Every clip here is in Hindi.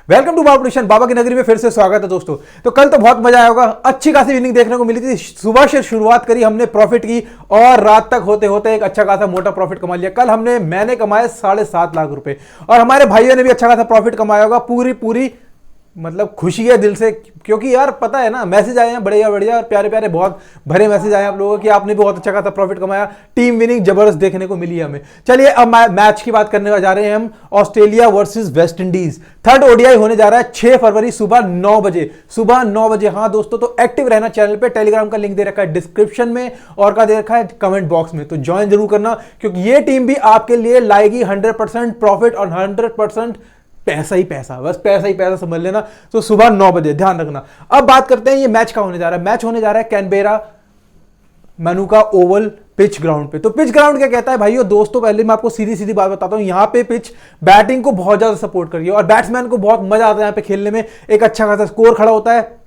वेलकम टू बाबा बाबा की नगरी में फिर से स्वागत है दोस्तों। तो कल तो बहुत मजा आया होगा, अच्छी खासी विनिंग देखने को मिली थी। सुबह से शुरुआत करी हमने प्रॉफिट की और रात तक होते होते एक अच्छा खासा मोटा प्रॉफिट कमा लिया। कल मैंने कमाए 7.5 लाख रुपए और हमारे भाइयों ने भी अच्छा खासा प्रॉफिट कमाया होगा। पूरी मतलब खुशी है दिल से, क्योंकि यार पता है ना, मैसेज आए हैं बढ़िया बढ़िया और प्यारे प्यारे बहुत भरे मैसेज आए हैं आप लोगों के कि आपने भी बहुत अच्छा खासा प्रॉफिट कमाया। टीम विनिंग जबरदस्त देखने को मिली है हमें। चलिए अब मैच की बात करने जा रहे हैं हम। Australia versus West Indies, third ODI होने जा रहा है 6 फरवरी सुबह 9 बजे। सुबह 9 बजे। हाँ दोस्तों, तो एक्टिव रहना चैनल पे। टेलीग्राम का लिंक दे रखा है डिस्क्रिप्शन में और का दे रखा है कमेंट बॉक्स में, तो ज्वाइन जरूर करना, क्योंकि ये टीम भी आपके लिए लाएगी 100% प्रॉफिट और 100% पैसा ही पैसा, बस पैसा ही पैसा समझ लेना। तो सुबह 9 बजे ध्यान रखना। अब बात करते हैं ये मैच का होने जा रहा है। मैच होने जा रहा है Canberra Manuka Oval pitch ground पे। तो पिच ग्राउंड क्या कहता है भाइयों दोस्तों, पहले मैं आपको सीधी सीधी बात बताता हूं। यहाँ पे पिच बैटिंग को बहुत ज्यादा सपोर्ट कर रही है और बैट्समैन को बहुत मजा आता है यहाँ पे खेलने में। एक अच्छा खासा स्कोर खड़ा होता है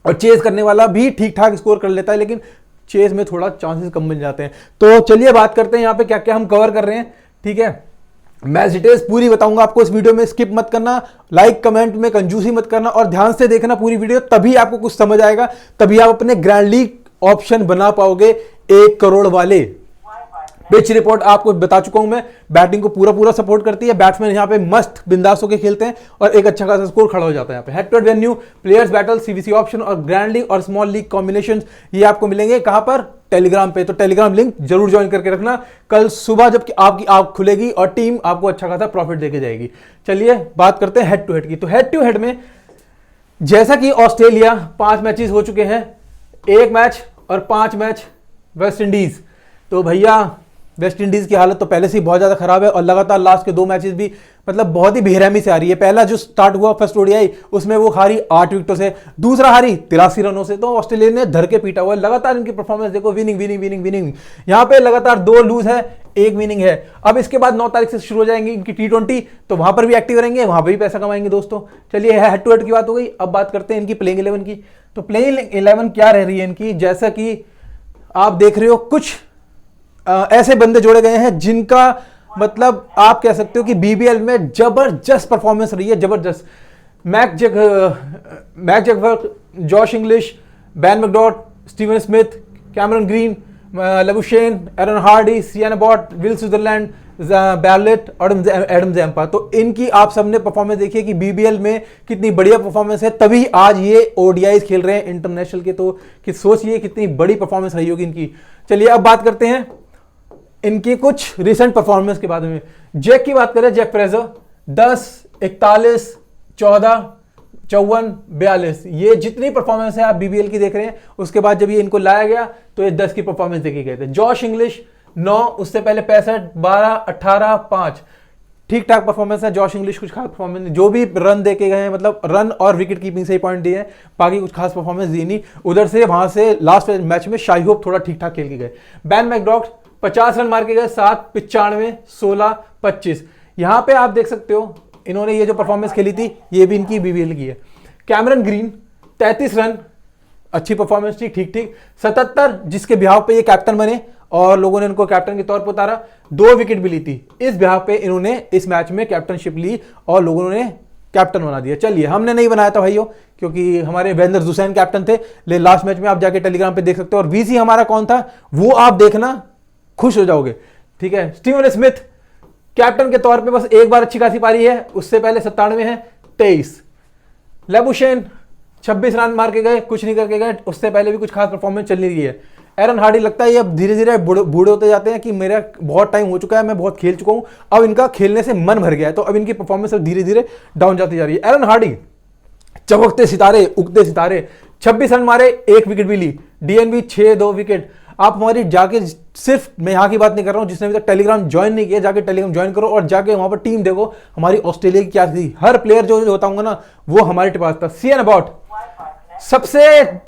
और चेज करने वाला भी ठीक ठाक स्कोर कर लेता है, लेकिन चेज में थोड़ा चांसेस कम मिल जाते हैं। तो चलिए बात करते हैं यहाँ पे क्या क्या हम कवर कर रहे हैं। ठीक है, मैच डिटेल्स पूरी बताऊंगा आपको इस वीडियो में, स्किप मत करना, लाइक कमेंट में कंजूसी मत करना और ध्यान से देखना पूरी वीडियो, तभी आपको कुछ समझ आएगा, तभी आप अपने ग्रैंड लीग ऑप्शन बना पाओगे 1 करोड़ वाले। पिच रिपोर्ट आपको बता चुका हूं मैं, बैटिंग को पूरा सपोर्ट करती है। बैट्समैन यहां पे मस्त बिंदास होकर खेलते हैं और एक अच्छा खासा स्कोर खड़ा हो जाता है यहाँ पे। Head to head venue, players battle, CVC option और ग्रैंड लीग और स्मॉल लीग कॉम्बिनेशन ये आपको मिलेंगे कहां पर? टेलीग्राम पे। तो टेलीग्राम लिंक जरूर ज्वाइन करके रखना। कल सुबह जब आपकी आंख खुलेगी और टीम आपको अच्छा खासा प्रॉफिट देके जाएगी। चलिए बात करते हैं हेड टू हेड की। तो हेड टू हेड में जैसा कि ऑस्ट्रेलिया 5 मैचेस हो चुके हैं, 1 मैच और 5 मैच वेस्ट इंडीज। तो भैया वेस्ट इंडीज की हालत तो पहले से ही बहुत ज्यादा खराब है और लगातार लास्ट के 2 मैचेस भी मतलब बहुत ही बेरहमी से आ रही है। पहला जो स्टार्ट हुआ फर्स्ट ओडीआई, उसमें वो हारी 8 विकेटों से, दूसरा हारी 83 रनों से। तो ऑस्ट्रेलिया ने धर के पीटा हुआ है। लगातार इनकी परफॉर्मेंस देखो, विनिंग विनिंग विनिंग विनिंग। यहां पे लगातार 2 लूज है, 1 विनिंग है। अब इसके बाद 9 तारीख से शुरू हो जाएंगी इनकी T20, तो वहां पर भी एक्टिव रहेंगे, वहां पर भी पैसा कमाएंगे दोस्तों। चलिए हेड टू हेड की बात हो गई, अब बात करते हैं इनकी प्लेइंग 11 की। तो प्लेइंग 11 क्या रह रही है इनकी, जैसा कि आप देख रहे हो, कुछ ऐसे बंदे जोड़े गए हैं जिनका मतलब आप कह सकते हो कि बीबीएल में जबरदस्त परफॉर्मेंस रही है, जबरदस्त। मैक जगवर्थ, Josh Inglis, Ben McDermott, Steven Smith, Cameron Green, Labuschagne, Aaron Hardie, Sean Abbott, Will Sutherland, बैलेट, एडम जैम्पा। तो इनकी आप सबने परफॉर्मेंस देखिए कि बीबीएल में कितनी बढ़िया परफॉर्मेंस है, तभी आज ये ओडीआईज खेल रहे हैं इंटरनेशनल के। तो कि सोचिए कितनी बड़ी परफॉर्मेंस रही होगी इनकी। चलिए अब बात करते हैं इनकी कुछ रिसेंट परफॉर्मेंस के बारे में। जैक की बात करें, जैक फ्रेजर 10, 41, 14, 54, 42, ये जितनी परफॉर्मेंस है आप बीबीएल की देख रहे हैं, उसके बाद जब ये इनको लाया गया तो ये 10 की परफॉर्मेंस देखे गए थे। जॉश इंग्लिश 9, उससे पहले 65, 12, 18, 5, ठीक ठाक परफॉर्मेंस है। जॉश इंग्लिश कुछ खास परफॉर्मेंस नहीं, जो भी रन देके गए हैं मतलब रन और विकेट कीपिंग से ही पॉइंट दिए हैं, बाकी कुछ खास परफॉर्मेंस दी नहीं। उधर से वहां से लास्ट मैच में शाई होप थोड़ा ठीक ठाक खेल के गए। बैन मैकडॉट 50 रन मार के गए, 7, 95, 16, 25। यहां पे आप देख सकते हो इन्होंने ये जो परफॉर्मेंस खेली थी ये भी इनकी बीबीएल की है। कैमरन ग्रीन 33 रन, अच्छी परफॉर्मेंस थी, ठीक ठीक। 77 जिसके बिहाव पे ये कैप्टन बने और लोगों ने इनको कैप्टन के तौर पर उतारा, 2 विकेट भी ली थी। इस बिहाव पे इन्होंने इस मैच में कैप्टनशिप ली और लोगों ने कैप्टन बना दिया। चलिए हमने नहीं बनाया था भाइयों, क्योंकि हमारे वेंदर हुसैन कैप्टन थे, लेकिन लास्ट मैच में आप जाके टेलीग्राम पे देख सकते हो। और वीसी हमारा कौन था वो आप देखना, खुश हो जाओगे। ठीक है, स्टीवन स्मिथ कैप्टन के तौर पे बस एक बार अच्छी खासी पारी है, उससे पहले 97 है, 23। लेबुशेन 26 रन मार के गए, कुछ नहीं करके गए, उससे पहले भी कुछ खास परफॉर्मेंस चल नहीं रही है। एरन हार्डी लगता है ये अब धीरे धीरे बूढ़े होते जाते हैं कि मेरा बहुत टाइम हो चुका है, मैं बहुत खेल चुका हूं, अब इनका खेलने से मन भर गया है, तो अब इनकी परफॉर्मेंस धीरे धीरे डाउन जाती जा रही है। एरन हार्डी चमकते सितारे, उगते सितारे, 26 रन मारे, 1 विकेट भी ली। DNB 6, 2 wicket. आप हमारी जाके, सिर्फ मैं यहां की बात नहीं कर रहा हूं, जिसने अभी तक टेलीग्राम ज्वाइन नहीं किया जाके टेलीग्राम ज्वाइन करो और जाके वहां पर टीम देखो हमारी ऑस्ट्रेलिया की क्या थी। हर प्लेयर जो बताऊंगा ना वो हमारे पास था। सियान अबॉट सबसे,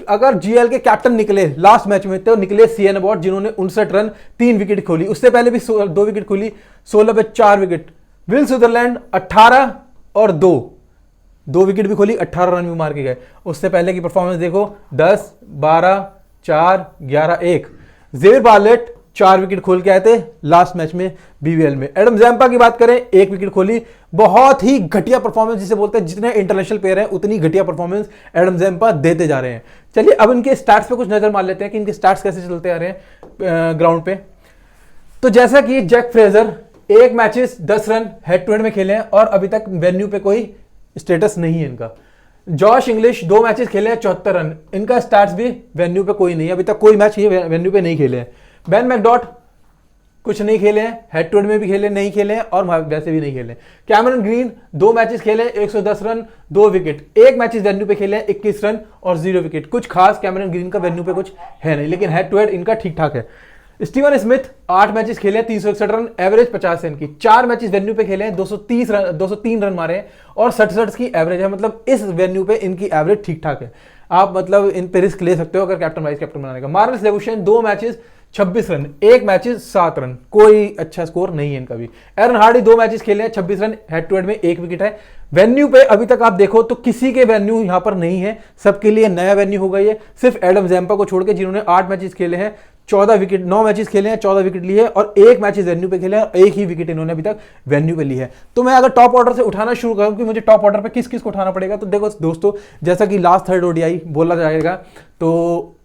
अगर जीएल के कैप्टन निकले लास्ट मैच में तो निकले सियान अबॉट, जिन्होंने 59 रन, 3 विकेट खोली। उससे पहले भी 2 विकेट खोली, 16 पे 4 विकेट। विल स्विट्जरलैंड 18 और 2 विकेट भी खोली, 18 रन भी मार के गए। उससे पहले की परफॉर्मेंस देखो, 10, 12, 4, 11, 1। जेवियर बार्लेट 4 विकेट खोल के आए थे लास्ट मैच में बीवीएल में। एडम जैम्पा की बात करें, 1 विकेट खोली, बहुत ही घटिया परफॉर्मेंस जिसे बोलते हैं, जितने इंटरनेशनल प्लेयर हैं उतनी घटिया परफॉर्मेंस एडम जैम्पा देते जा रहे हैं। चलिए अब इनके स्टार्ट्स पे कुछ नजर मार लेते हैं कि इनके स्टार्ट्स कैसे चलते आ रहे हैं ग्राउंड पे। तो जैसा कि Jake Fraser 1 matches 10 run head to head में खेले हैं और अभी तक वेन्यू पे कोई स्टेटस नहीं है इनका। जॉश इंग्लिश 2 मैचेस खेले हैं 74 रन, इनका स्टार्ट्स भी वेन्यू पे कोई नहीं है, अभी तक कोई मैच ये वेन्यू पे नहीं खेले हैं। बेन मैकडॉट कुछ नहीं खेले हैं, हेड टू हेड में भी खेले नहीं खेले हैं और वैसे भी नहीं खेले। कैमरन ग्रीन 2 मैचेस खेले 110 रन 2 विकेट, 1 मैचेस वेन्यू पे खेले 21 रन और 0 विकेट। कुछ खास कैमरन ग्रीन का वेन्यू पे कुछ है नहीं, लेकिन हेड टू हेड इनका ठीक ठाक है। स्टीवन स्मिथ 8 मैचेस खेले 361 रन, एवरेज 50 रन की, 4 मैचेस वेन्यू पे खेले 203 रन मारे और 67 की एवरेज है, मतलब इस वेन्यू पे इनकी एवरेज ठीक ठाक है। आप मतलब इन पे रिस्क ले सकते हो अगर कैप्टन वाइस कैप्टन बनाने का। Marnus Labuschagne 2 matches 26 run, 1 matches 7 run, कोई अच्छा स्कोर नहीं है इनका भी। एरन हार्डी 2 मैचेस खेले हैं 26 रन, हेड टू हेड में 1 विकेट है। वेन्यू पे अभी तक आप देखो तो किसी के वेन्यू यहां पर नहीं है, सबके लिए नया वेन्यू हो गई है, सिर्फ एडम जैम्पा को छोड़ के जिन्होंने 8 मैचेस खेले हैं 14 विकेट, 9 मैचेस खेले हैं 14 विकेट लिए और 1 मैचेस वेन्यू पे खेले हैं और 1 ही विकेट इन्होंने अभी तक वेन्यू पे ली है। तो मैं अगर टॉप ऑर्डर से उठाना शुरू करूं कि मुझे टॉप ऑर्डर पे किस किस को उठाना पड़ेगा, तो देखो दोस्तों, जैसा कि लास्ट थर्ड ओडीआई बोला जाएगा, तो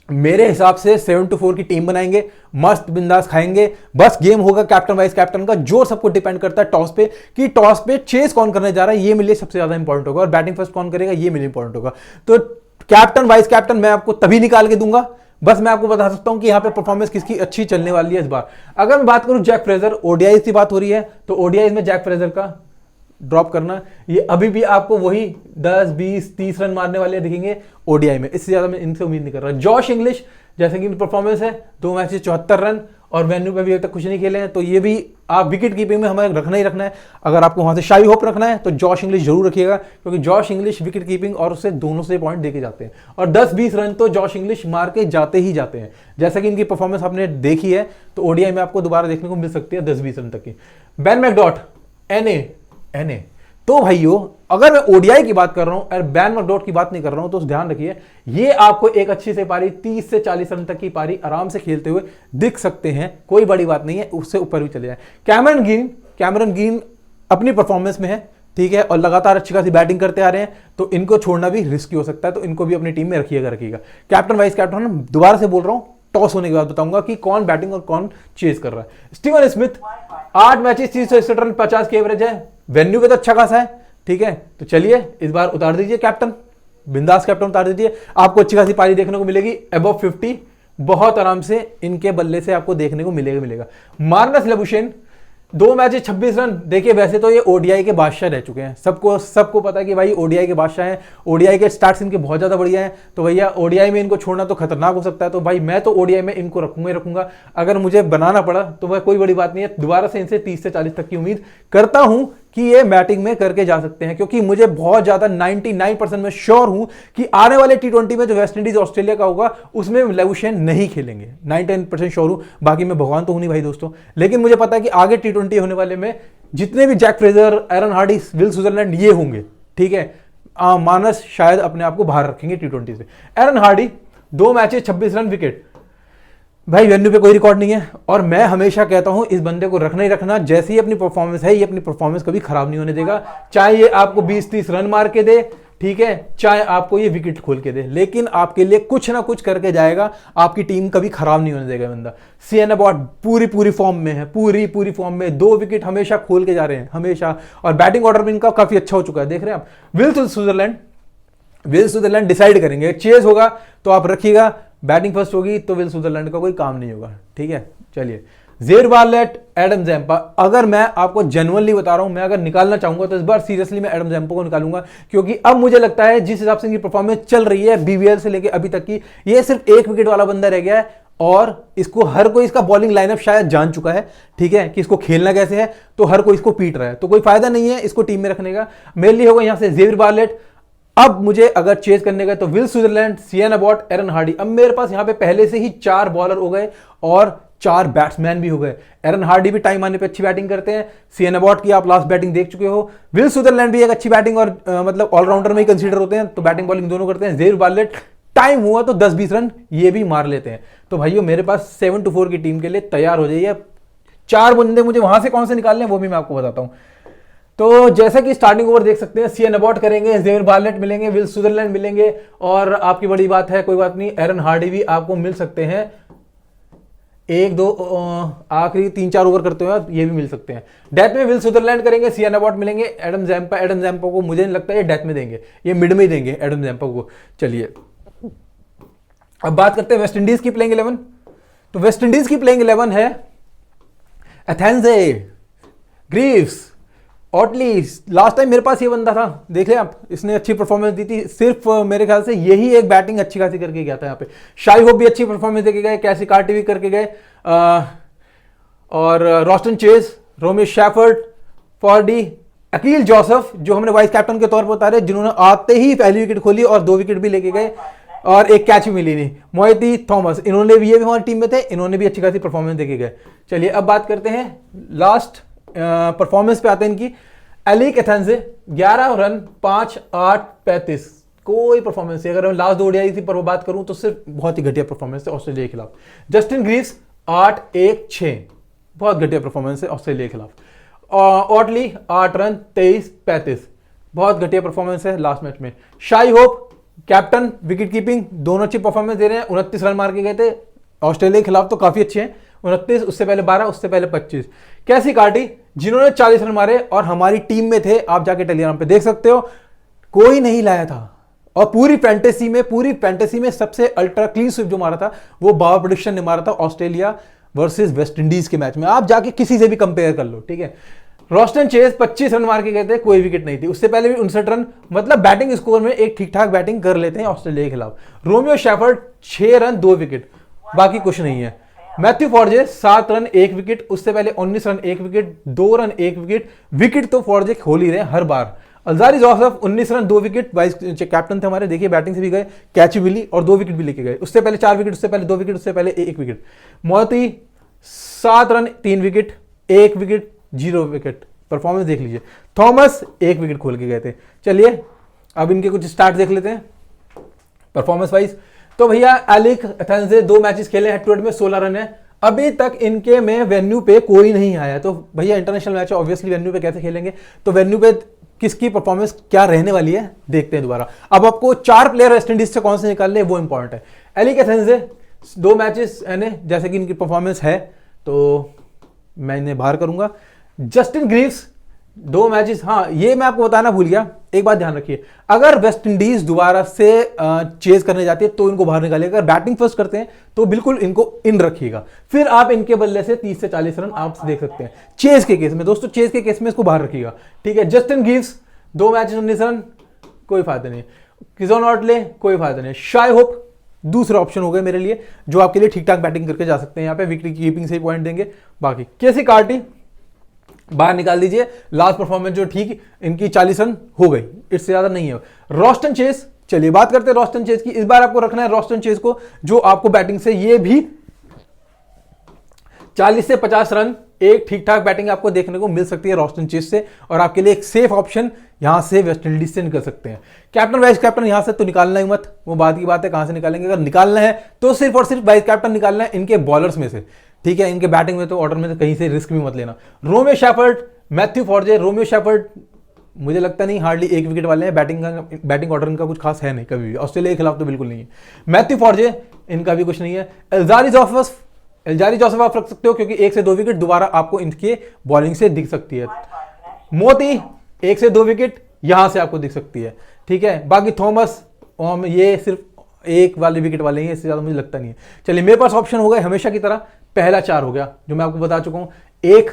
मेरे हिसाब से 7-4 की टीम बनाएंगे, मस्त बिंदास खाएंगे, बस गेम होगा कैप्टन वाइस कैप्टन का, जो सबको डिपेंड करता है टॉस पे कि टॉस पे चेस कौन करने जा रहा है, ये मेरे लिए सबसे ज्यादा इंपॉर्टेंट होगा और बैटिंग फर्स्ट कौन करेगा ये मेरे लिए इंपॉर्टेंट होगा। तो कैप्टन वाइस कैप्टन मैं आपको तभी निकाल के दूंगा, बस मैं आपको बता सकता हूं कि यहां पे परफॉर्मेंस किसकी अच्छी चलने वाली है इस बार। अगर मैं बात करूं जैक फ्रेजर, ओडीआई की बात हो रही है, तो ओडीआई में जैक फ्रेजर का ड्रॉप करना, ये अभी भी आपको वही 10, 20, 30 रन मारने वाले दिखेंगे ओडीआई में, इससे ज्यादा मैं इनसे उम्मीद नहीं कर रहा। जॉश इंग्लिश जैसे कि परफॉर्मेंस है, 2 मैचेस 74 रन और वेन्यू पे भी अभी तक कुछ नहीं खेले हैं, तो ये भी आप विकेट कीपिंग में हमें रखना ही रखना है। अगर आपको वहां से शाही होप रखना है तो जॉश इंग्लिश जरूर रखिएगा, क्योंकि जॉश इंग्लिश विकेट कीपिंग और उससे दोनों से पॉइंट देके जाते हैं और 10-20 रन तो जॉश इंग्लिश मार के जाते ही जाते हैं। जैसा कि इनकी परफॉर्मेंस आपने देखी है, तो ओडीआई में आपको दोबारा देखने को मिल सकती है 10-20 रन तक की। बेन मैकडॉट एनए, तो भाइयों अगर मैं ओडीआई की बात कर रहा हूं और बैन मैकडॉट की बात नहीं कर रहा हूं, तो ध्यान रखिए ये आपको एक अच्छी से पारी 30 से 40 रन तक की पारी आराम से खेलते हुए दिख सकते हैं, कोई बड़ी बात नहीं है, उससे ऊपर भी चले जाए। कैमरन ग्रीन अपनी परफॉर्मेंस में है, ठीक है, और लगातार अच्छी खासी बैटिंग करते आ रहे हैं, तो इनको छोड़ना भी रिस्की हो सकता है, तो इनको भी अपनी टीम में रखिएगा। कैप्टन वाइस कैप्टन दोबारा से बोल रहा हूं, टॉस होने के बाद बताऊंगा कि कौन बैटिंग और कौन चेज कर रहा है। स्टीवन स्मिथ 8 मैचेस 361 रन 50 की एवरेज है, वेन्यू पे तो अच्छा खासा है, ठीक है, तो चलिए इस बार उतार दीजिए कैप्टन, बिंदास कैप्टन उतार दीजिए, आपको अच्छी खासी पारी देखने को मिलेगी, अबव 50 बहुत आराम से इनके बल्ले से आपको देखने को मिलेगा। मार्नस लेबुशेन 2 मैचेस 26 रन, देखिए वैसे तो ये ओडीआई के बादशाह रह चुके हैं, सबको पता है कि भाई ओडीआई के बादशाह हैं, ओडीआई के स्टार्ट्स इनके बहुत ज्यादा बढ़िया हैं, तो भैया ओडीआई में इनको छोड़ना तो खतरनाक हो सकता है, तो भाई मैं तो ओडीआई में इनको रखूंगा। अगर मुझे बनाना पड़ा तो वह कोई बड़ी बात नहीं है, दोबारा से इनसे 30 से 40 तक की उम्मीद करता हूं कि ये बैटिंग में करके जा सकते हैं, क्योंकि मुझे बहुत ज्यादा 99% में श्योर हूं कि आने वाले T20 में जो वेस्ट इंडीज ऑस्ट्रेलिया का होगा उसमें लेबुशेन नहीं खेलेंगे, 99% श्योर हूं। बाकी मैं भगवान तो हूं नहीं भाई दोस्तों, लेकिन मुझे पता है कि आगे T20 होने वाले में जितने भी Jake Fraser, Aaron Hardie, Will Sutherland ये होंगे, ठीक है, मानस शायद अपने आप को बाहर रखेंगे T20 से। एरन हार्डी 2 मैचेस 26 रन विकेट, भाई वेन्यू पे कोई रिकॉर्ड नहीं है और मैं हमेशा कहता हूं इस बंदे को रखना ही रखना, जैसी ही अपनी परफॉर्मेंस है ये अपनी परफॉर्मेंस कभी खराब नहीं होने देगा, चाहे ये आपको 20-30 रन मार के दे, ठीक है, चाहे आपको ये विकेट खोल के दे, लेकिन आपके लिए कुछ ना कुछ करके जाएगा, आपकी टीम कभी खराब नहीं होने देगा बंदा। सीएन अबॉट पूरी फॉर्म में है, पूरी फॉर्म में 2 विकेट हमेशा खोल के जा रहे हैं हमेशा, और बैटिंग ऑर्डर भी इनका काफी अच्छा हो चुका है, देख रहे हैं आप। विल सुदरलैंड डिसाइड करेंगे, चेज होगा तो आप रखिएगा, बैटिंग फर्स्ट होगी तो विल सुदरलैंड का कोई काम नहीं होगा, ठीक है। चलिए ज़ेर बार्लेट, एडम जैम्पा, अगर मैं आपको जेन्युइनली बता रहा हूं, मैं अगर निकालना चाहूंगा तो इस बार सीरियसली मैं एडम जैम्पा को निकालूंगा, क्योंकि अब मुझे लगता है जिस हिसाब से इनकी परफॉर्मेंस चल रही है बीवीएल से लेकर अभी तक की, ये सिर्फ 1 विकेट वाला बंदा रह गया है और इसको हर कोई इसका बॉलिंग लाइनअप शायद जान चुका है, ठीक है, कि इसको खेलना कैसे है, तो हर कोई इसको पीट रहा है, तो कोई फायदा नहीं है इसको टीम में रखने का। मेरे लिए होगा यहां से ज़ेर बार्लेट, अब मुझे अगर चेज करने का तो Will Sutherland, Sean Abbott, Aaron Hardie. अब मेरे पास यहां पे पहले से ही 4 बॉलर हो गए और 4 बैट्समैन भी हो गए। एरन हार्डी भी टाइम आने पे अच्छी बैटिंग करते हैं, सीएन अबॉट की आप लास्ट बैटिंग देख चुके हो, विल सुदरलैंड भी एक अच्छी बैटिंग और मतलब ऑलराउंडर में ही कंसीडर होते हैं, तो बैटिंग बॉलिंग दोनों करते हैं। ज़ेर बार्लेट टाइम हुआ तो 10-20 रन ये भी मार लेते हैं, तो भाइयों मेरे पास 7-4 की टीम के लिए तैयार हो जाइए। 4 बंदे मुझे वहां से कौन से निकालने हैं वो भी मैं आपको बताता हूं। तो जैसा कि स्टार्टिंग ओवर देख सकते हैं, सीएन अबॉट करेंगे, जेवियर बार्नेट मिलेंगे, विल सुदरलैंड मिलेंगे, और आपकी बड़ी बात है, कोई बात नहीं, एरन हार्डी भी आपको मिल सकते हैं। 1-2 आखिरी 3-4 ओवर करते हुए ये भी मिल सकते हैं। डेथ में विल सुदरलैंड करेंगे, सीएन अबॉट मिलेंगे, एडम जैम्पा को मुझे नहीं लगता ये डेथ में देंगे, ये मिड में ही देंगे एडम जैम्पा को। चलिए अब बात करते हैं वेस्ट इंडीज की प्लेइंग 11। तो वेस्ट इंडीज की प्लेइंग 11 है एथेंजे, ग्रीव्स, ऑटली। लास्ट टाइम मेरे पास ये बंदा था, देख लें आप, इसने अच्छी परफॉर्मेंस दी थी। सिर्फ मेरे ख्याल से यही एक बैटिंग अच्छी खासी करके गया था यहाँ पे। शाई होप भी अच्छी परफॉर्मेंस देके गए, कैसी कार्टी भी करके गए, और रॉस्टन चेज, रोमी शेफर्ड, फॉर्डी, अकील जोसेफ जो हमने वाइस कैप्टन के तौर पर उतारे, जिन्होंने आते ही पहली विकेट खोली और 2 विकेट भी लेके गए और एक कैच भी मिली नहीं। मोएती, थॉमस, इन्होंने भी, ये भी हमारी टीम में थे, इन्होंने भी अच्छी खासी परफॉर्मेंस देके गए। चलिए अब बात करते हैं लास्ट परफॉर्मेंस पे आते हैं इनकी। एलिक एथेंजे 11 रन 5-8-35, कोई परफॉर्मेंस नहीं। अगर मैं लास्ट 2 ओडीआई थी पर वो बात करूं तो सिर्फ बहुत ही घटिया परफॉर्मेंस है ऑस्ट्रेलिया के खिलाफ। जस्टिन ग्रीव्स 8-1-6, बहुत घटिया परफॉर्मेंस है ऑस्ट्रेलिया के खिलाफ। ऑटली 8 रन 23-35, बहुत घटिया परफॉर्मेंस है लास्ट मैच में। Shai Hope captain, wicket keeping, दोनों अच्छी परफॉर्मेंस दे रहे हैं। 29 रन मार के गए थे ऑस्ट्रेलिया के खिलाफ, तो काफी अच्छे हैं। 29, उससे पहले 12, उससे पहले 25। कैसी कार्टी जिन्होंने 40 रन मारे और हमारी टीम में थे, आप जाके टेलीग्राम पे देख सकते हो, कोई नहीं लाया था। और पूरी फैंटेसी में सबसे अल्ट्रा क्लीन स्वीप जो मारा था वो बाबर प्रेडिक्शन ने मारा था ऑस्ट्रेलिया वर्सेस वेस्ट इंडीज के मैच में। आप जाके किसी से भी कंपेयर कर लो, ठीक है। रॉस्टन चेज 25 रन मार के गए थे, कोई विकेट नहीं थी। उससे पहले भी 59 रन, मतलब बैटिंग स्कोर में एक ठीक ठाक बैटिंग कर लेते हैं ऑस्ट्रेलिया के खिलाफ। रोमियो शेफर्ड 6 रन 2 विकेट, बाकी कुछ नहीं है। मैथ्यू फॉर्जे 7 रन 1 विकेट, उससे पहले 19 run 1 wicket, 2 run 1 wicket. Wicket तो फॉर्जे खोल ही रहे हर बार। Alzarri Joseph 19 run 2 wicket, vice captain थे हमारे, देखिए बैटिंग से भी गए, कैच भी मिली और 2 विकेट भी लेके गए। उससे पहले 4 विकेट, उससे पहले 2 विकेट, उससे पहले 1 विकेट। मोती 7 run 3 wicket, 1 wicket, 0 wicket. Performance देख लीजिए। थॉमस 1 विकेट खोल के गए थे। चलिए अब इनके कुछ स्टार्ट देख लेते हैं परफॉर्मेंस वाइज। तो भैया एलिक एथेंजे 2 मैचेस खेले, हेड टू हेड में 16 रन है। अभी तक इनके में वेन्यू पे कोई नहीं आया, तो भैया इंटरनेशनल मैच है, ऑब्वियसली वेन्यू पे कैसे खेलेंगे, तो वेन्यू पे किसकी परफॉर्मेंस क्या रहने वाली है देखते हैं दोबारा। अब आपको 4 प्लेयर वेस्ट इंडीज से कौन से निकालने वो इंपॉर्टेंट है। एलिक एथेंजे 2 मैचेस है, जैसे कि इनकी परफॉर्मेंस है तो मैं इन्हें बाहर करूंगा। जस्टिन ग्रीव्स 2 मैचेस, हाँ ये मैं आपको बताना भूल गया, एक बात ध्यान रखिए, अगर वेस्ट इंडीज दोबारा से चेज करने जाती है तो इनको बाहर निकालिएगा। अगर बैटिंग फर्स्ट करते हैं तो बिल्कुल इनको इन रखिएगा, फिर आप इनके बल्ले से 30 से 40 रन आप देख सकते हैं। चेज के केस में दोस्तों, चेज के केस में इसको बाहर रखिएगा, ठीक है। जस्टिन ग्रीव्स 2 मैचेस 19 रन, कोई फायदा नहीं। किजोन ऑटले कोई फायदा नहीं। शाई होप दूसरा ऑप्शन हो गए मेरे लिए, जो आपके लिए ठीक ठाक बैटिंग करके जा सकते हैं, यहाँ पे विकेट कीपिंग से ही पॉइंट देंगे। बाकी कैसी कार्टी बाहर निकाल दीजिए, लास्ट परफॉर्मेंस जो ठीक इनकी 40 रन हो गई, इससे ज्यादा नहीं है। रॉस्टन चेज, चलिए बात करते हैं रॉस्टन चेज की। इस बार आपको रखना है रॉस्टन चेज को, जो आपको बैटिंग से ये भी 40 से 50 रन, एक ठीक ठाक बैटिंग आपको देखने को मिल सकती है रॉस्टन चेज से, और आपके लिए एक सेफ ऑप्शन यहां से वेस्ट इंडीज से निकल सकते हैं। कैप्टन वाइस कैप्टन यहां से तो निकालना ही मत, वो बात की बात है, कहां से निकालेंगे। अगर निकालना है तो सिर्फ और सिर्फ वाइस कैप्टन निकालना है इनके बॉलर्स में से, ठीक है। इनके बैटिंग में तो ऑर्डर में तो कहीं से रिस्क भी मत लेना। Romario Shepherd, Matthew Forde, Romario Shepherd मुझे लगता नहीं, हार्डली 1 विकेट वाले हैं। बैटिंग ऑर्डर इनका कुछ खास है नहीं कभी भी, ऑस्ट्रेलिया के खिलाफ तो बिल्कुल नहीं है। मैथ्यू फॉर्जे इनका भी कुछ नहीं है। एल्जारी जोसेफ आप रख सकते हो, क्योंकि 1 से 2 विकेट दोबारा आपको इनके बॉलिंग से दिख सकती है। मोती 1 से 2 विकेट यहां से आपको दिख सकती है, ठीक है। बाकी थॉमस ये सिर्फ 1 वाले विकेट वाले हैं, इससे ज्यादा मुझे लगता नहीं है। चलिए मेरे पास ऑप्शन हो गए हमेशा की तरह, पहला 4 हो गया जो मैं आपको बता चुका हूं, 1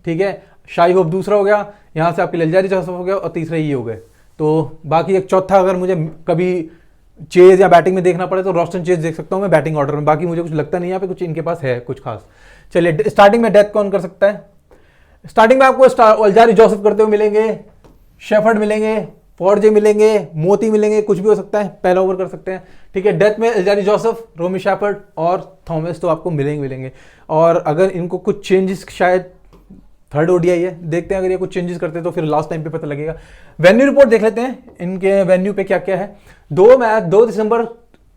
ठीक है, शाई होप दूसरा हो गया, यहां से आपके एल्जारी जोसेफ हो गया, और तीसरा ये हो गए। तो बाकी एक चौथा अगर मुझे कभी चेज या बैटिंग में देखना पड़े तो रॉस्टन चेज देख सकता हूं मैं बैटिंग ऑर्डर में, बाकी मुझे कुछ लगता नहीं यहाँ पे कुछ इनके पास है कुछ खास। चलिए स्टार्टिंग में डेथ कौन कर सकता है। स्टार्टिंग में आपको एल्जारी जोसेफ करते हुए मिलेंगे, शेफर्ड मिलेंगे, फॉर्जे मिलेंगे, मोती मिलेंगे, कुछ भी हो सकता है, पहला ओवर कर सकते हैं, ठीक है। डेथ में एल्जारी जोसेफ, रोमी शेफर्ड और थॉमस तो आपको मिलेंगे। और अगर इनको कुछ चेंजेस, शायद 3rd ओडीआई है, देखते हैं अगर ये कुछ चेंजेस करते हैं तो फिर लास्ट टाइम पे पता लगेगा। वेन्यू रिपोर्ट देख लेते हैं इनके वेन्यू पे क्या क्या है। 2 दिसंबर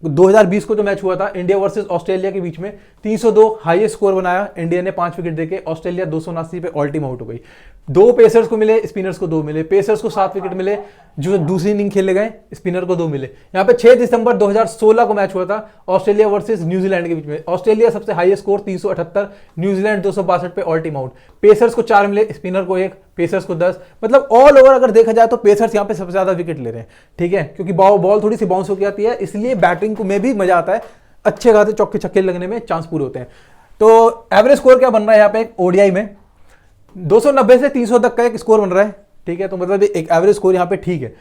2020 को जो मैच हुआ था इंडिया वर्सेस ऑस्ट्रेलिया के बीच में, 302 हाईएस्ट स्कोर बनाया इंडिया ने 5 विकेट देके, ऑस्ट्रेलिया 279 पे ऑल टीम आउट हो गई। 2 पेसर्स को मिले, स्पिनर्स को 2 मिले। पेसर्स को 7 विकेट मिले, जो दूसरी इनिंग खेले गए, स्पिनर को 2 मिले। यहाँ पे 6 दिसंबर 2016 को मैच हुआ था ऑस्ट्रेलिया वर्सेस न्यूजीलैंड के बीच में। ऑस्ट्रेलिया सबसे हाईएस्ट स्कोर 378, न्यूजीलैंड 262 पे ऑल टीम आउट। पेसर्स को 4 मिले, स्पिनर को 1, पेसर्स को 10। मतलब ऑल ओवर अगर देखा जाए तो पेसर्स यहाँ पे सबसे ज्यादा विकेट ले रहे हैं, ठीक है, क्योंकि बॉल थोड़ी सी बाउंस होकर आती है, इसलिए बैटिंग को में भी मजा आता है, अच्छे खासे चौके छक्के लगने में चांस पूरे होते हैं। तो एवरेज स्कोर क्या बन रहा है यहाँ पे ओडीआई में, 290 से 300 तक का एक स्कोर बन रहा है, ठीक है। तो मतलब एक एवरेज स्कोर यहाँ पे ठीक है।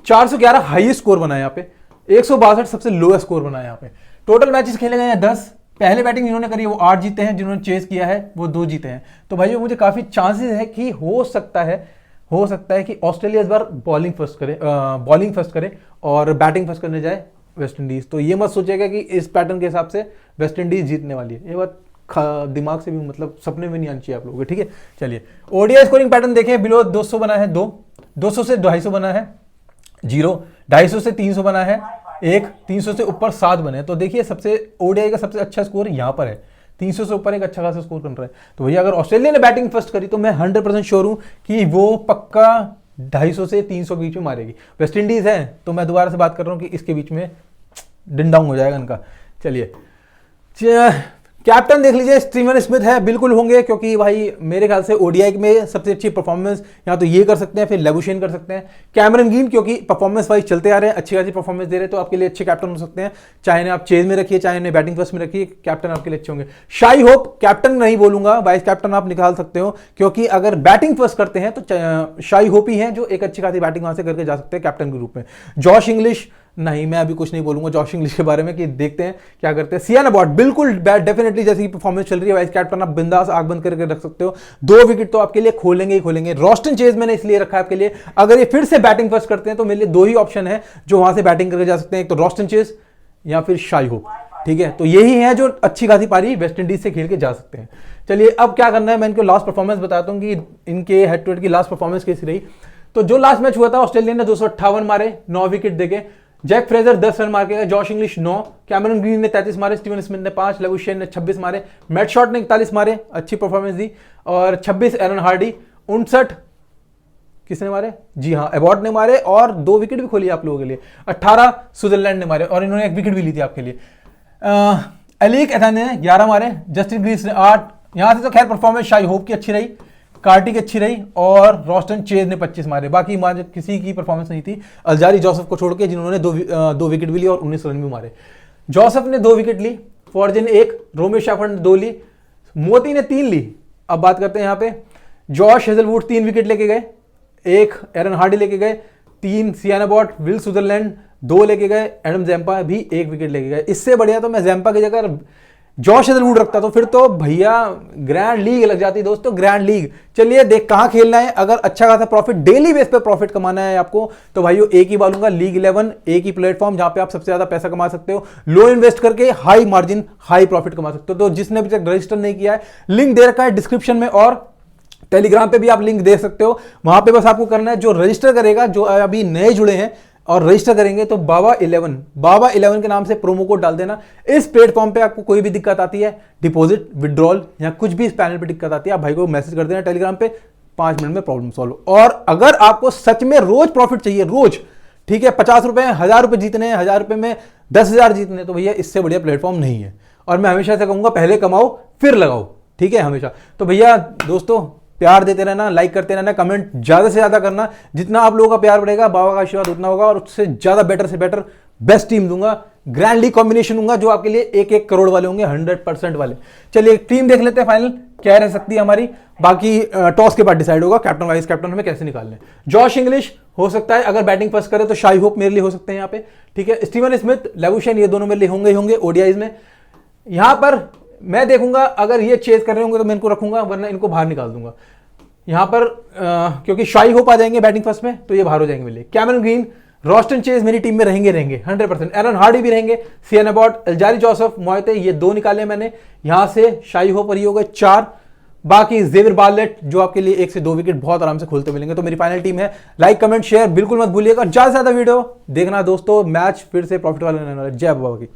411 हाईएस्ट स्कोर बना है यहाँ पे, 162 सबसे लोएस्ट स्कोर बना है यहाँ पे। टोटल मैचेस खेले गए हैं 10। पहले बैटिंग जिन्होंने करी है वो 8 जीते हैं, जिन्होंने चेस किया है वो 2 जीते हैं। तो भाई मुझे काफी चांसेस है कि हो सकता है कि ऑस्ट्रेलिया इस बार बॉलिंग फर्स्ट करे और बैटिंग फर्स्ट करने जाए वेस्ट इंडीज। तो ये मत सोचेगा कि इस पैटर्न के हिसाब से वेस्ट इंडीज जीतने वाली है, ये बात दिमाग से भी मतलब सपने में नहीं आनी चाहिए आप लोगों के, ठीक है। चलिए ओडीआई स्कोरिंग पैटर्न देखें, बिलो 200 बना है 2, 200 से 250 बना है 0, 250 से 300 बना है 1, 300 से ऊपर 7 बने। तो देखिए सबसे ओडीआई का सबसे अच्छा स्कोर यहाँ पर है, 300 से ऊपर एक अच्छा खासा स्कोर बन रहा है। तो भैया अगर ऑस्ट्रेलिया ने बैटिंग फर्स्ट करी तो मैं 100% श्योर हूं कि वो पक्का 250 से 300 के बीच में मारेगी। वेस्ट इंडीज है तो मैं दोबारा से बात कर रहा हूं कि इसके बीच में डिन डाउन हो जाएगा इनका। चलिए कैप्टन देख लीजिए, स्टीवन स्मिथ है, बिल्कुल होंगे, क्योंकि भाई मेरे ख्याल से ओडीआई में सबसे अच्छी परफॉर्मेंस या तो ये कर सकते हैं, फिर लेबुशेन कर सकते हैं। कैमरन ग्रीन क्योंकि परफॉर्मेंस वाइज चलते आ रहे हैं, अच्छी खासी परफॉर्मेंस दे रहे हैं, तो आपके लिए अच्छे कैप्टन हो सकते हैं। चाहे आप चेज में रखिए, चाहे बैटिंग फर्स्ट में रखिए, कैप्टन आपके लिए अच्छे होंगे। शाई होप कैप्टन नहीं बोलूंगा, वाइस कैप्टन आप निकाल सकते हो, क्योंकि अगर बैटिंग फर्स्ट करते हैं तो शाई होप ही है जो एक अच्छी खासी बैटिंग वहां से करके जा सकते हैं कैप्टन के रूप में। जॉश इंग्लिश नहीं, मैं अभी कुछ नहीं बोलूंगा जॉश इंग्लिश के बारे में, कि देखते हैं क्या करते हैं। सियान अबॉट बिल्कुल डेफिनेटली जैसी परफॉर्मेंस चल रही है, वाइस कैप्टन आप बिंदास आग बंद करके रख सकते हो, 2 विकेट तो आपके लिए खोलेंगे ही खोलेंगे। रॉस्टन चेज मैंने इसलिए रखा है आपके लिए, अगर ये फिर से बैटिंग फर्स्ट करते हैं तो मेरे लिए 2 ही ऑप्शन है जो वहां से बैटिंग करके जा सकते हैं, एक तो रॉस्टन चेज या फिर शाई होप, ठीक है। तो यही है जो अच्छी खासी पारी वेस्ट इंडीज से खेल के जा सकते हैं। चलिए अब क्या करना है, मैं इनको लास्ट परफॉर्मेंस बताता हूं कि इनके हेड टू हेड की लास्ट परफॉर्मेंस कैसी रही। तो जो लास्ट मैच हुआ था ऑस्ट्रेलिया ने 258 मारे, 9 विकेट देके। जैक फ्रेजर 10 रन मार के गए, जॉश इंग्लिश 9, कैमरन ग्रीन ने 33 मारे, स्टीवन स्मिथ ने 5, लेबुशेन ने 26 मारे, मैट शॉट ने 41 मारे, अच्छी परफॉर्मेंस दी, और 26 एरन हार्डी, 59 किसने मारे, जी हाँ एबॉट ने मारे, और 2 विकेट भी खोली आप लोगों के लिए, 18 स्विट्जरलैंड ने मारे, और इन्होंने 1 विकेट भी ली थी आपके लिए। एलिक एथन ने 11 मारे, जस्टिन ग्रीस ने 8। यहां से तो खैर परफॉर्मेंस शाई होप की अच्छी रही, कार्टिक अच्छी रही, और रॉस्टन चेज ने 25 मारे, बाकी किसी की परफॉर्मेंस नहीं थी अल्जारी जोसेफ को छोड़ के, जिन्होंने 2 विकेट भी ली और 19 रन भी मारे। जोसेफ ने 2 विकेट ली, फॉर्जन 1, रोमेश शाफर्ड ने 2 ली, मोती ने 3 ली। अब बात करते हैं यहाँ पे, जॉश हेजलवुड 3 विकेट लेके गए, 1 एरन हार्डी लेके गए, 3 सियान अबॉट, विल स्विट्जरलैंड 2 लेके गए, एडम जैम्पा भी 1 विकेट लेके गए। इससे बढ़िया तो मैं जैम्पा की जगह जॉश हेजलवुड रखता, तो फिर तो भैया ग्रैंड लीग लग जाती दोस्तों, ग्रैंड लीग। चलिए देख कहां खेलना है, अगर अच्छा खासा प्रॉफिट डेली बेस पे प्रॉफिट कमाना है आपको, तो भाइयों एक ही बोलूंगा, लीग 11 एक ही प्लेटफॉर्म जहां पे आप सबसे ज्यादा पैसा कमा सकते हो, लो इन्वेस्ट करके हाई मार्जिन हाई प्रॉफिट कमा सकते हो। तो जिसने अभी तक रजिस्टर नहीं किया है, लिंक दे रखा है डिस्क्रिप्शन में, और टेलीग्राम पे भी आप लिंक दे सकते हो, वहां पे बस आपको करना है, जो रजिस्टर करेगा, जो अभी नए जुड़े हैं और रजिस्टर करेंगे, तो बाबा 11 के नाम से प्रोमो कोड डाल देना। इस प्लेटफॉर्म पे आपको कोई भी दिक्कत आती है, डिपॉजिट, विड्रॉल या कुछ भी इस पैनल पे दिक्कत आती है, आप भाई को मैसेज कर देना टेलीग्राम पे, 5 मिनट में प्रॉब्लम सॉल्व। और अगर आपको सच में रोज प्रॉफिट चाहिए, रोज, ठीक है, 50 रुपए 1000 रुपए जीतने, 1000 रुपए में 10,000 जीतने, तो भैया इससे बढ़िया प्लेटफॉर्म नहीं है। और मैं हमेशा से कहूंगा पहले कमाओ फिर लगाओ, ठीक है, हमेशा। तो भैया दोस्तों प्यार देते रहना, लाइक करते रहना, कमेंट ज्यादा से ज्यादा करना, जितना आप लोगों का प्यार बढ़ेगा बाबा का आशीर्वाद उतना होगा, और उससे ज्यादा बेटर से बेटर बेस्ट टीम दूंगा, ग्रैंड लीग कॉम्बिनेशन दूंगा, जो आपके लिए 1-1 करोड़ वाले होंगे, 100% वाले। चलिए टीम देख लेते हैं फाइनल क्या रह सकती है हमारी, बाकी टॉस के बाद डिसाइड होगा कैप्टन वाइस कैप्टन हमें कैसे निकालने। जॉश इंग्लिश हो सकता है अगर बैटिंग फर्स्ट करे तो शाई होप मेरे लिए हो सकते हैं यहाँ पे, ठीक है। स्टीवन स्मिथ, लेबुशेन, ये दोनों मेरे लिए होंगे ही होंगे ओडीआईज में। यहां पर मैं देखूंगा अगर ये चेज कर रहे होंगे तो मैं इनको रखूंगा, वरना इनको बाहर निकाल दूंगा यहां पर, क्योंकि शाई होप आ जाएंगे बैटिंग फर्स्ट में, तो ये बाहर हो जाएंगे मेरे लिए। कैमरन ग्रीन, रॉस्टन चेज मेरी टीम में रहेंगे 100%। एरन हार्डी भी रहेंगे, सियान अबॉट, अल्जारी जोसेफ, मोयते, ये 2 निकाले मैंने। यहां से शाई होप और ये हो गए 4, बाकी जेवियर बार्लेट जो आपके लिए 1 से 2 विकेट बहुत आराम से खोलते मिलेंगे। तो मेरी फाइनल टीम है। लाइक कमेंट शेयर बिल्कुल मत भूलिएगा, ज्यादा से ज्यादा वीडियो देखना दोस्तों। मैच फिर से प्रॉफिट वाला रहने वाला है। जय बाबा की।